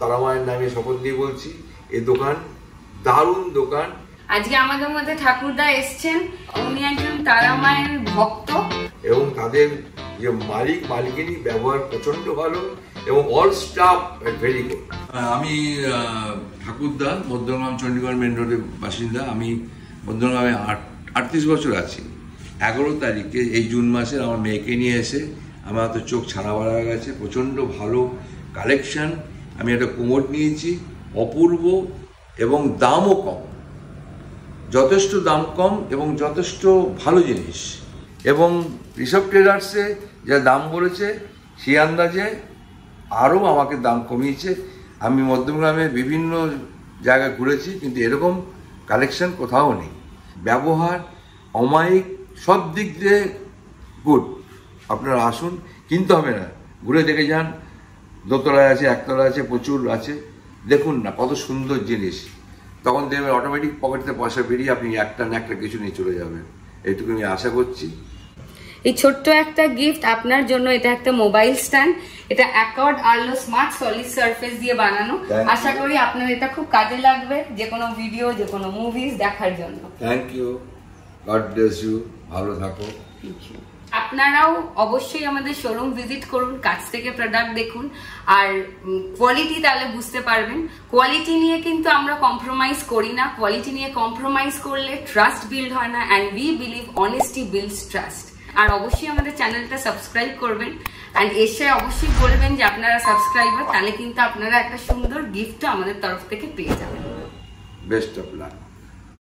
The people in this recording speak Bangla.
তারামায়ের নামে শপথ দিয়ে বলছি, এই দোকান দারুণ দোকান। আজকে আমাদের মধ্যে ঠাকুরদা এসছেন, উনি একজন তারামায়ের ভক্ত এবং তাদের যে মালিকিনী ব্যবহার প্রচন্ড ভালো এবং অল স্টাফ ভেরি গুড। আমি ঠাকুরদা, মধ্যমগ্রাম চণ্ডীগড় মেন রোডের বাসিন্দা। আমি মধ্যমগ্রামে 38 বছর আছি। 11 তারিখে এই জুন মাসে আমার মেয়েকে নিয়ে এসে আমার তো চোখ ছানা বাড়া হয়ে গেছে। প্রচণ্ড ভালো কালেকশন। আমি একটা কোমর নিয়েছি, অপূর্ব এবং দামও কম, যথেষ্ট দাম কম এবং যথেষ্ট ভালো জিনিস। এবং ঋষভ ট্রেডার্সে যা দাম বলেছে সেই আন্দাজে আরও আমাকে দাম কমিয়েছে। আমি মধ্যমগ্রামে বিভিন্ন জায়গায় ঘুরেছি, কিন্তু এরকম কালেকশন কোথাও নেই। ব্যবহার, অমায়িক, সব দিক দিয়ে গুড। আপনারা আসুন, কিনতে হবে না, ঘুরে দেখে যান। দোতলায় আছে, একতলায় আছে, প্রচুর আছে। দেখুন না কত সুন্দর জিনিস। তখন দেখবেন অটোমেটিক পকেটে পয়সা বেরিয়ে আপনি একটা না একটা কিছু নিয়ে চলে যাবেন। এইটুকু আমি আশা করছি। এই ছোট্ট একটা গিফট আপনার জন্য। এটা একটা মোবাইল স্ট্যান্ড। এটা accord Arlo smart solid surface দিয়ে বানানো। আশা করি আপনার এটা খুব কাজে লাগবে যে কোনো ভিডিও, যে কোনো মুভিজ দেখার জন্য। Thank you, God bless you, ভালো থাকো। আপনারাও অবশ্যই আমাদের শোরুম ভিজিট করুন, কাছ থেকে প্রোডাক্ট দেখুন, আর কোয়ালিটি তাহলে বুঝতে পারবেন। কোয়ালিটি নিয়ে কিন্তু আমরা কম্প্রোমাইজ করি না। কোয়ালিটি নিয়ে কম্প্রোমাইজ করলে ট্রাস্ট বিল্ড হয় না, and we believe honesty builds trust. আর অবশ্যই আমাদের চ্যানেলটা সাবস্ক্রাইব করবেন, অ্যান্ড এসে অবশ্যই বলবেন যে আপনারা সাবস্ক্রাইবার, তাহলে কিন্তু আপনারা একটা সুন্দর গিফটও আমাদের তরফ থেকে পেয়ে যাবেন। Best of luck.